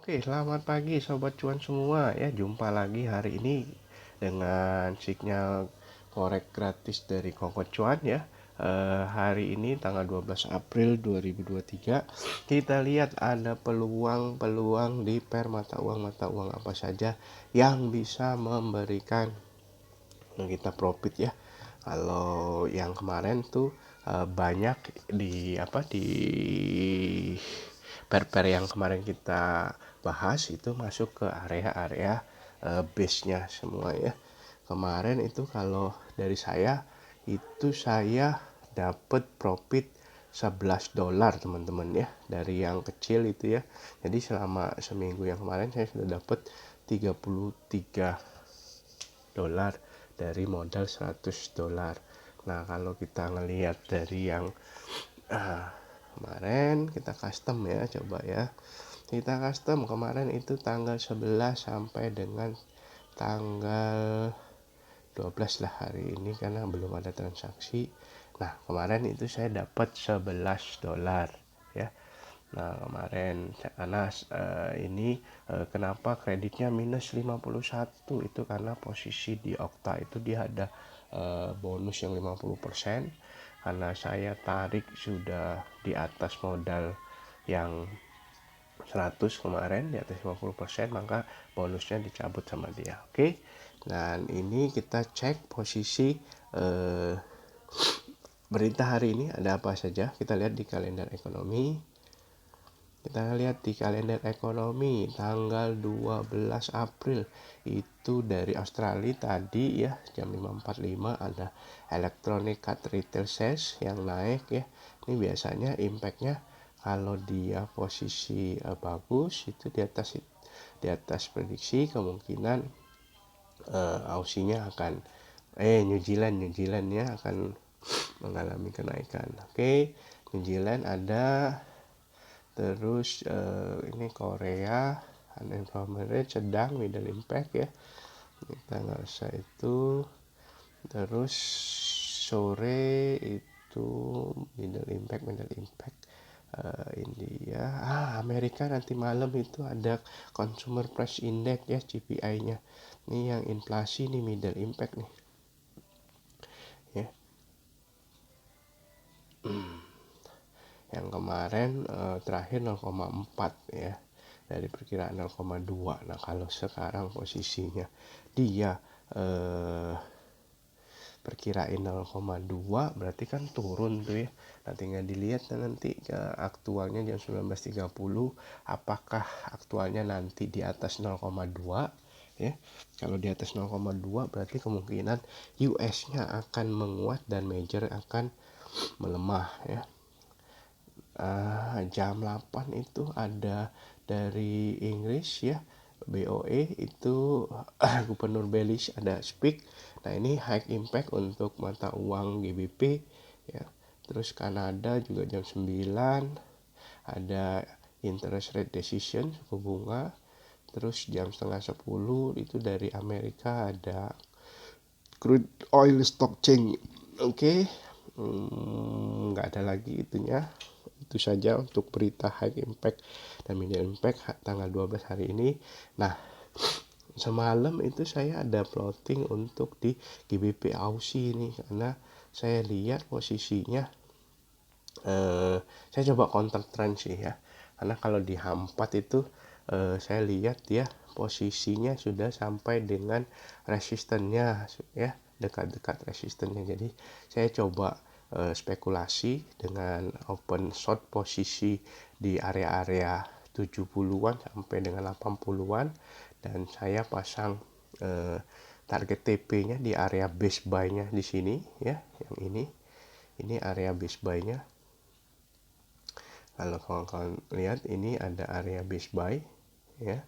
Oke, selamat pagi sobat cuan semua ya. Jumpa lagi hari ini dengan sinyal korek gratis dari Kongko Cuan ya. Hari ini tanggal 12 April 2023 kita lihat ada peluang-peluang di per mata uang apa saja yang bisa memberikan kita profit ya. Kalau yang kemarin tuh banyak di per yang kemarin kita bahas itu masuk ke area-area base-nya semua ya. Kemarin itu kalau dari saya itu saya dapat profit $11 teman-teman ya, dari yang kecil itu ya. Jadi selama seminggu yang kemarin saya sudah dapat $33 dari modal $100. Nah, kalau kita ngelihat dari yang kemarin kita custom ya, coba ya. Kita custom kemarin itu tanggal 11 sampai dengan tanggal 12 lah hari ini karena belum ada transaksi. Nah, kemarin itu saya dapat $11 ya. Nah, kemarin karena kenapa kreditnya minus 51 itu karena posisi di Okta itu dia ada bonus yang 50% karena saya tarik sudah di atas modal yang 100 kemarin, di atas 50%, maka bonusnya dicabut sama dia. Oke. Dan ini kita cek posisi berita hari ini ada apa saja. Kita lihat di kalender ekonomi. Kita lihat di kalender ekonomi tanggal 12 April itu dari Australia tadi ya, jam 5.45 ada electronic card retail sales yang naik ya. Ini biasanya impactnya kalau dia posisi bagus itu di atas prediksi, kemungkinan Aussinya akan New Zealand ya akan mengalami kenaikan. Oke, New Zealand ada. Terus ini Korea unemployment rate sedang, middle impact ya, kita nggak usah itu. Terus sore itu middle impact. India, Amerika nanti malam itu ada consumer price index ya, CPI-nya. Ini yang inflasi nih, middle impact nih ya. Yang kemarin terakhir 0,4 ya, dari perkiraan 0,2. Nah, kalau sekarang posisinya dia perkirain 0,2 berarti kan turun tuh ya. Nah, tinggal dilihat nanti ke aktualnya jam 19.30 apakah aktualnya nanti di atas 0,2 ya. Kalau di atas 0,2 berarti kemungkinan US-nya akan menguat dan major akan melemah ya. Jam 8 itu ada dari Inggris ya, BOE itu Gubernur Belis ada speak. Nah, ini high impact untuk mata uang GBP ya. Terus Kanada juga jam 9 ada interest rate decision, suku bunga. Terus jam setengah 10 itu dari Amerika ada crude oil stock change. Oke. Nggak ada lagi itunya. Itu saja untuk berita high impact dan medium impact tanggal 12 hari ini. Nah, semalam itu saya ada plotting untuk di GBP Aussie ini karena saya lihat posisinya saya coba counter trend sih ya. Karena kalau di H4 itu saya lihat ya posisinya sudah sampai dengan resistennya ya, dekat-dekat resistennya. Jadi saya coba spekulasi dengan open short posisi di area-area 70-an sampai dengan 80-an, dan saya pasang target TP-nya di area base buy-nya di sini ya, yang ini area base buy-nya. Kalau kawan-kawan lihat ini ada area base buy ya.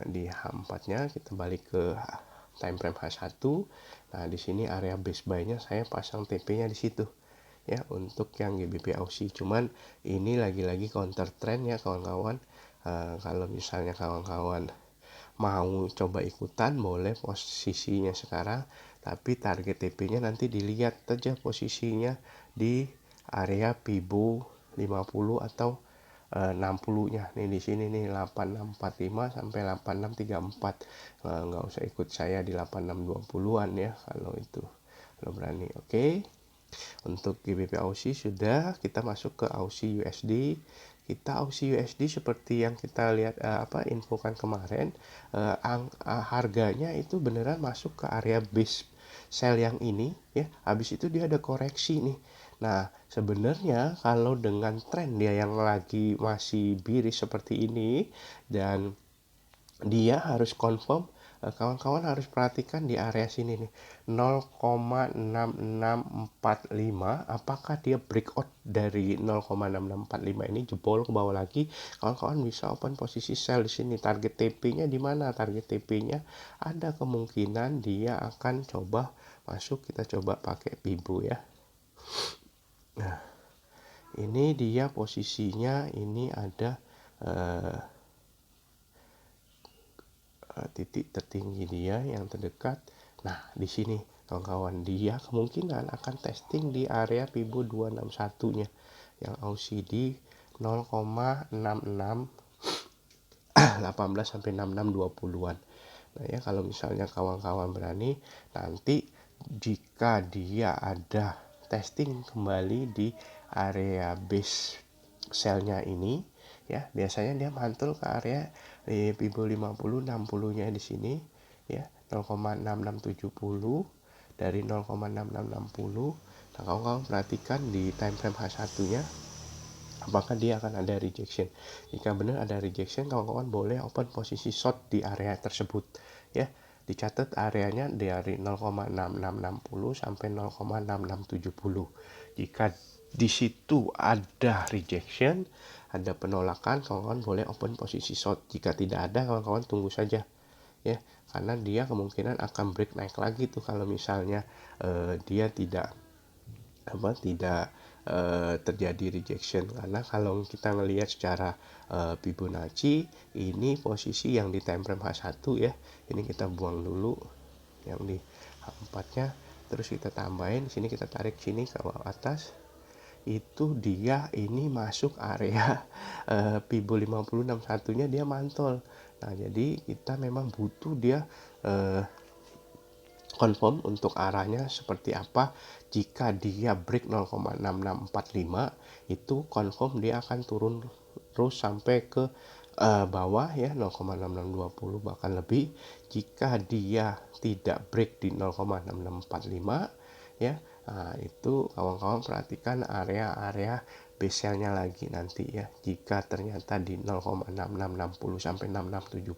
Di H4-nya kita balik ke time frame H1. Nah, di sini area base buy-nya saya pasang TP-nya di situ ya untuk yang GBP Aussie. Cuman ini lagi-lagi counter trend ya kawan-kawan. Kalau misalnya kawan-kawan mau coba ikutan boleh posisinya sekarang, tapi target TP-nya nanti dilihat aja posisinya di area Fibo 50 atau 60-nya nih di sini nih 8645 sampai 8634. Nggak usah ikut saya di 8620-an ya kalau itu kalau berani. Oke. Untuk GBP Aussie sudah, kita masuk ke Aussie USD. Kita Aussie USD seperti yang kita lihat infokan kemarin, harganya itu beneran masuk ke area base sell yang ini ya. Habis itu dia ada koreksi nih. Nah, sebenarnya kalau dengan tren dia yang lagi masih bearish seperti ini dan dia harus confirm, kawan-kawan harus perhatikan di area sini nih 0,6645, apakah dia breakout dari 0,6645 ini jebol ke bawah lagi, kawan-kawan bisa open posisi sell di sini. Target TP-nya di mana? Target TP-nya ada kemungkinan dia akan coba masuk, kita coba pakai Pibo ya. Nah, ini dia posisinya, ini ada titik tertinggi dia yang terdekat. Nah, di sini kawan-kawan dia kemungkinan akan testing di area Pibo 261-nya yang Aussie di 0,66 18 sampai 66 20-an. Nah, ya kalau misalnya kawan-kawan berani nanti jika dia ada testing kembali di area base sell-nya ini ya, biasanya dia mantul ke area di Pibo 50 60-nya di sini ya, 0,6670 dari 0,6660. Nah, kawan-kawan perhatikan di time frame H1-nya apakah dia akan ada rejection. Jika benar ada rejection, kawan-kawan boleh open posisi short di area tersebut ya. Dicatat areanya dari 0,6660 sampai 0,6670. Jika di situ ada rejection, ada penolakan, kawan-kawan boleh open posisi short. Jika tidak ada, kawan-kawan tunggu saja ya, karena dia kemungkinan akan break naik lagi tuh kalau misalnya dia tidak terjadi rejection. Karena kalau kita melihat secara Fibonacci, ini posisi yang di time frame H1 ya, ini kita buang dulu yang di H4-nya, terus kita tambahin sini, kita tarik sini ke bawah atas, itu dia ini masuk area Pibo 5061-nya dia mantul. Nah, jadi kita memang butuh dia confirm untuk arahnya seperti apa. Jika dia break 0,6645 itu confirm dia akan turun terus sampai ke bawah ya, 0,6620 bahkan lebih. Jika dia tidak break di 0,6645 ya, nah itu kawan-kawan perhatikan area-area base-nya lagi nanti ya. Jika ternyata di 0,6660 sampai 6670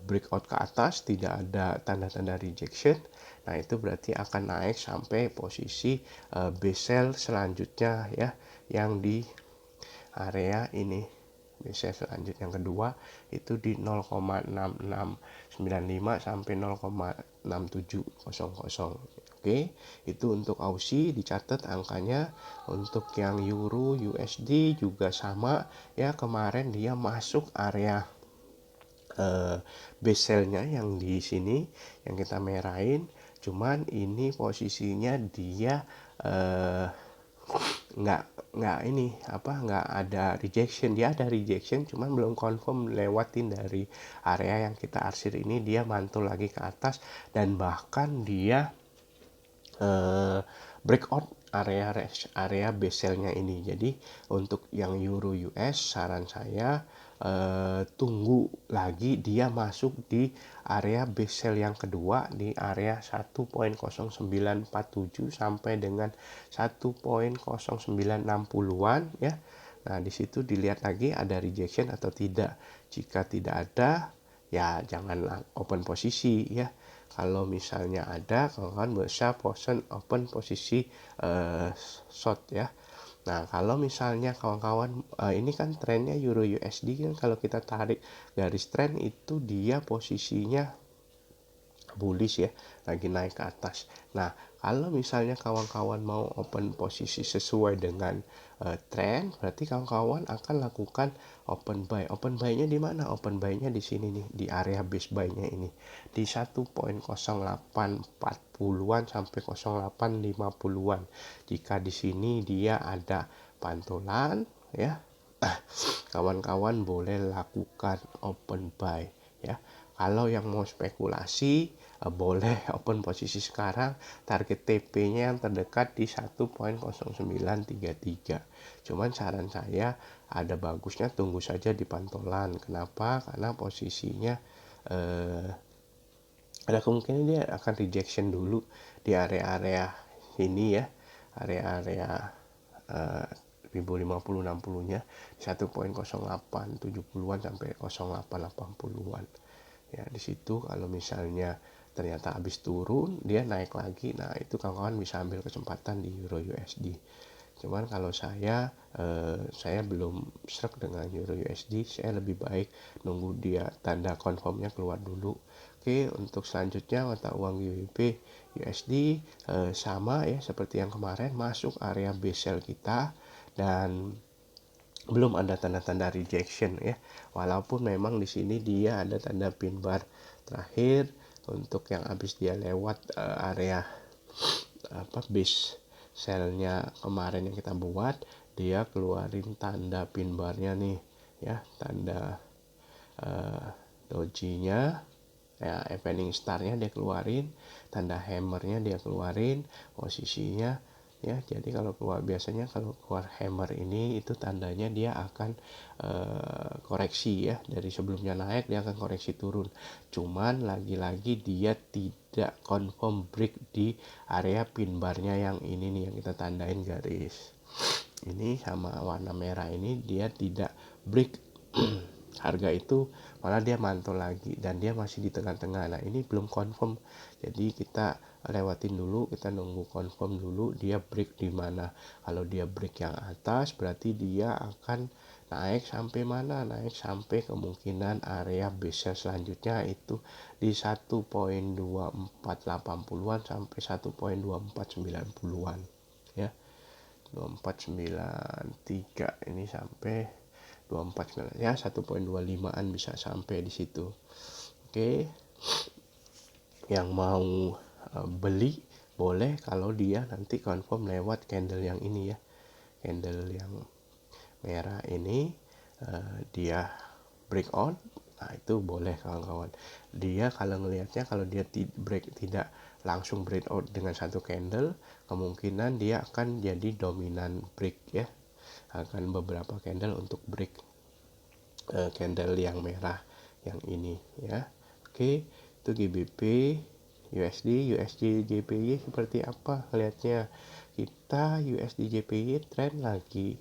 breakout ke atas, tidak ada tanda-tanda rejection, nah itu berarti akan naik sampai posisi base sell selanjutnya ya, yang di area ini. Base selanjutnya yang kedua itu di 0,6695 sampai 0,6700. Oke, itu untuk Aussie dicatat angkanya. Untuk yang Euro USD juga sama ya, kemarin dia masuk area base sell-nya yang di sini yang kita merahin, cuman ini posisinya dia nggak ada rejection. Dia ada rejection cuman belum confirm lewatin dari area yang kita arsir ini, dia mantul lagi ke atas dan bahkan dia breakout area base sell-nya ini. Jadi untuk yang Euro US saran saya tunggu lagi dia masuk di area base sell yang kedua di area 1.0947 sampai dengan 1.0960-an ya. Nah, di situ dilihat lagi ada rejection atau tidak. Jika tidak ada, ya jangan open posisi ya. Kalau misalnya ada, kawan-kawan bisa open posisi short ya. Nah, kalau misalnya kawan-kawan ini kan trennya Euro USD kan, kalau kita tarik garis tren itu dia posisinya bullish ya, lagi naik ke atas. Nah, kalau misalnya kawan-kawan mau open posisi sesuai dengan tren, berarti kawan-kawan akan lakukan open buy. Open buy-nya di mana? Open buy-nya di sini nih, di area base buy-nya ini di 1.0840-an sampai 0850-an. Jika di sini dia ada pantulan ya, kawan-kawan boleh lakukan open buy ya. Kalau yang mau spekulasi boleh open posisi sekarang, target TP-nya yang terdekat di 1.0933. Cuman saran saya ada bagusnya tunggu saja di pantolan. Kenapa? Karena posisinya ada kemungkinan dia akan rejection dulu di area-area ini ya, area-area 1050 60-nya 1.0870-an sampai 0880-an. Ya, di situ kalau misalnya ternyata habis turun dia naik lagi, nah itu kawan-kawan bisa ambil kesempatan di Euro USD. Cuman kalau saya belum serak dengan Euro USD, saya lebih baik nunggu dia tanda confirmnya keluar dulu. Oke, untuk selanjutnya mata uang GBP USD sama ya seperti yang kemarin, masuk area base sell kita dan belum ada tanda-tanda rejection ya. Walaupun memang di sini dia ada tanda pin bar terakhir untuk yang habis dia lewat area base selnya kemarin yang kita buat, dia keluarin tanda pin barnya nih ya, tanda doji-nya ya, evening star-nya dia keluarin, tanda hammer-nya dia keluarin, posisinya ya. Jadi kalau biasanya kalau keluar hammer ini itu tandanya dia akan koreksi ya, dari sebelumnya naik dia akan koreksi turun. Cuman lagi-lagi dia tidak confirm break di area pin barnya yang ini nih, yang kita tandain garis ini sama warna merah ini, dia tidak break harga itu, malah dia mantul lagi dan dia masih di tengah-tengah. Nah ini belum confirm, jadi kita lewatin dulu, kita nunggu confirm dulu dia break di mana. Kalau dia break yang atas berarti dia akan naik sampai mana, naik sampai kemungkinan area base selanjutnya itu di 1.2480-an sampai 1.2490-an ya. 2493 ini sampai 24 ya, 1.25-an bisa sampai di situ. Oke. Yang mau beli boleh kalau dia nanti confirm lewat candle yang ini ya. Candle yang merah ini dia breakout. Nah, itu boleh kawan-kawan. Dia kalau ngelihatnya kalau dia tidak langsung breakout dengan satu candle, kemungkinan dia akan jadi dominan break ya. Akan beberapa candle untuk break candle yang merah yang ini ya. Oke, itu GBP USD JPY seperti apa lihatnya. Kita USD JPY tren lagi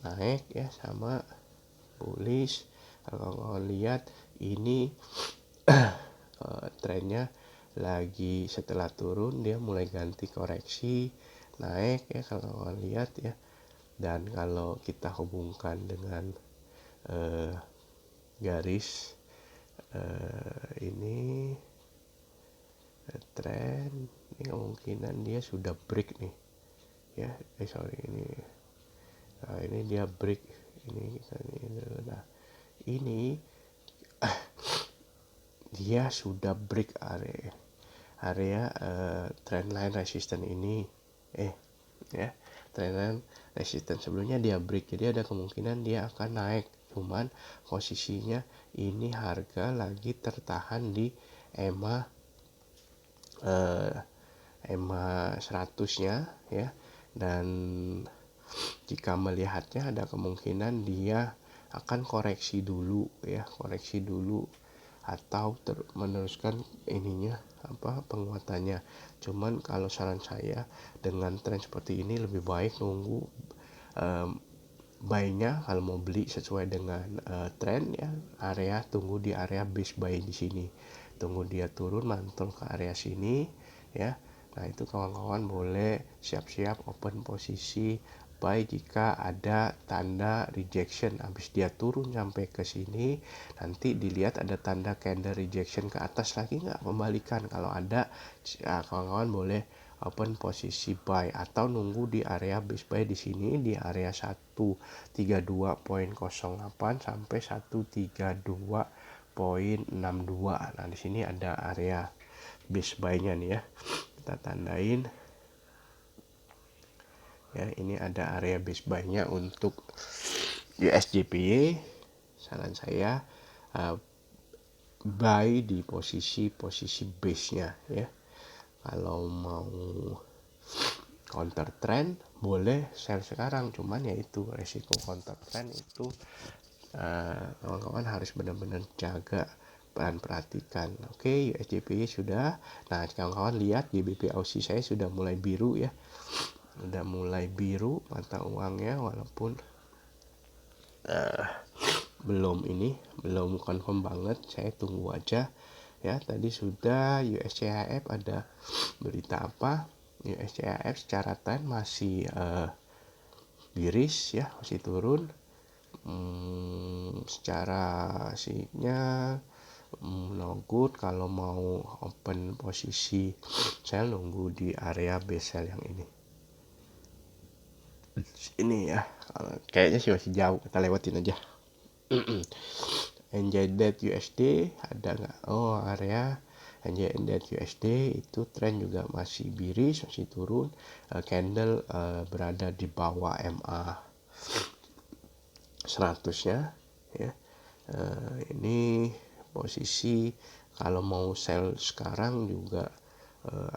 naik ya, sama bullish. Kalau lihat ini trennya lagi setelah turun dia mulai ganti koreksi naik ya kalau lihat ya. Dan kalau kita hubungkan dengan garis ini tren, ini kemungkinan dia sudah break nih ya. Ini dia break ini. Nah ini dia sudah break area trendline resistance ini ya, trendline resistance sebelumnya dia break, jadi ada kemungkinan dia akan naik. Cuman posisinya ini harga lagi tertahan di EMA 100-nya ya, dan jika melihatnya ada kemungkinan dia akan koreksi dulu ya, atau meneruskan ininya penguatannya. Cuman kalau saran saya dengan tren seperti ini lebih baik nunggu buy-nya. Kalau mau beli sesuai dengan tren ya, tunggu di area base buy di sini, tunggu dia turun mantul ke area sini ya. Nah itu kawan-kawan boleh siap-siap open posisi buy jika ada tanda rejection. Habis dia turun sampai ke sini, nanti dilihat ada tanda candle rejection ke atas lagi nggak, pembalikan. Kalau ada ya, kawan-kawan boleh open posisi buy atau nunggu di area base buy di sini di area 132.08 sampai 132.62. Nah di sini ada area base buy-nya nih ya, kita tandain ya. Ini ada area base buy-nya untuk USJPY saran saya buy di posisi base-nya ya. Kalau mau counter trend boleh sell sekarang, cuman ya itu resiko counter trend itu kawan-kawan harus benar-benar jaga dan perhatikan. Oke, USJPY sudah. Nah, kawan-kawan lihat GBP Aussie saya sudah mulai biru ya. Sudah mulai biru mata uangnya, walaupun belum confirm banget, saya tunggu aja ya. Tadi sudah USCHF ada berita apa? USCHF secara trend masih bearish ya, masih turun. Secara sinya no good. Kalau mau open posisi sell, nunggu di area base sell yang ini ya. Kayaknya sih masih jauh, kita lewatin aja. NZD USD ada nggak? Oh, area NZD USD itu tren juga masih bearish, masih turun. Candle berada di bawah MA 100-nya ya. Ini posisi kalau mau sell sekarang juga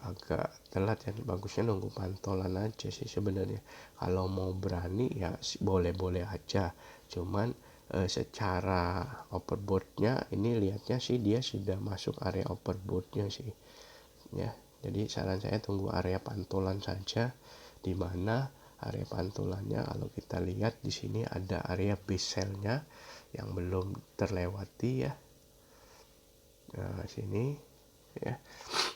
agak telat ya. Bagusnya nunggu pantolan aja sih sebenarnya. Kalau mau berani ya boleh-boleh aja, cuman secara overbought-nya ini lihatnya sih dia sudah masuk area overbought-nya sih ya. Jadi saran saya tunggu area pantulan saja, di mana area pantulannya kalau kita lihat di sini ada area base sell-nya yang belum terlewati ya. Nah, sini ya.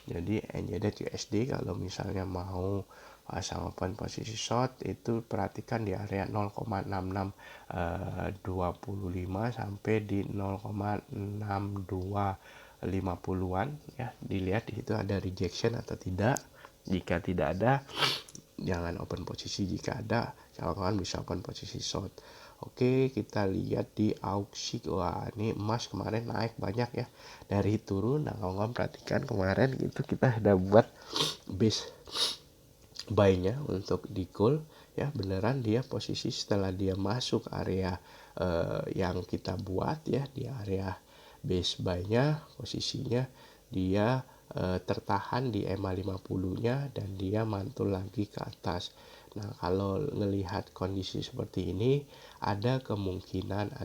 Jadi NZD USD kalau misalnya mau pasang open posisi short itu perhatikan di area 0,6625 sampai di 0,6250-an ya. Dilihat di situ ada rejection atau tidak. Jika tidak ada, jangan open posisi. Jika ada, kawan-kawan bisa open posisi short. Oke, kita lihat di auksi. Wah, ini emas kemarin naik banyak ya. Dari turun, nah kawan-kawan perhatikan kemarin itu kita sudah buat base buy-nya untuk di gold ya. Beneran dia posisi setelah dia masuk area yang kita buat ya, di area base buy-nya posisinya dia tertahan di EMA 50-nya dan dia mantul lagi ke atas. Nah, kalau melihat kondisi seperti ini ada kemungkinan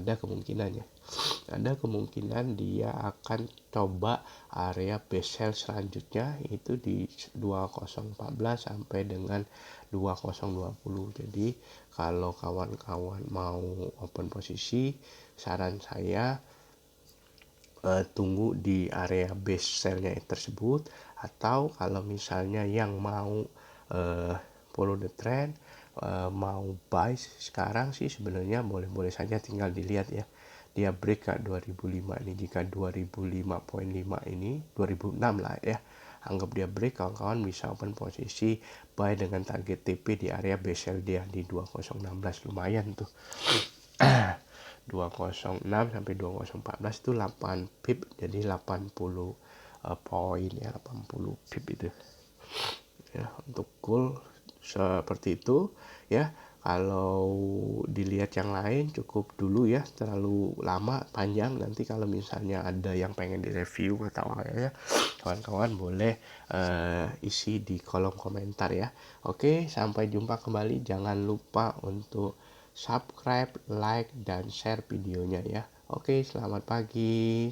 dia akan coba area base sell selanjutnya itu di 2014 sampai dengan 2020. Jadi kalau kawan-kawan mau open posisi, saran saya tunggu di area base sell-nya tersebut. Atau kalau misalnya yang mau follow the trend, mau buy sekarang sih sebenarnya boleh-boleh saja, tinggal dilihat ya dia break ke 2005 ini. Jika 2005.5 ini 2006 lah ya, anggap dia break, kawan-kawan bisa open posisi buy dengan target TP di area base sell dia di 2016. Lumayan tuh. 206 sampai 2014 itu 8 pip, jadi 80 poin ya, 80 pip itu ya. Untuk gold seperti itu ya. Kalau dilihat yang lain cukup dulu ya, terlalu lama panjang. Nanti kalau misalnya ada yang pengen direview atau ya, kawan-kawan boleh isi di kolom komentar ya. Oke, sampai jumpa kembali. Jangan lupa untuk subscribe, like, dan share videonya ya. Oke, selamat pagi.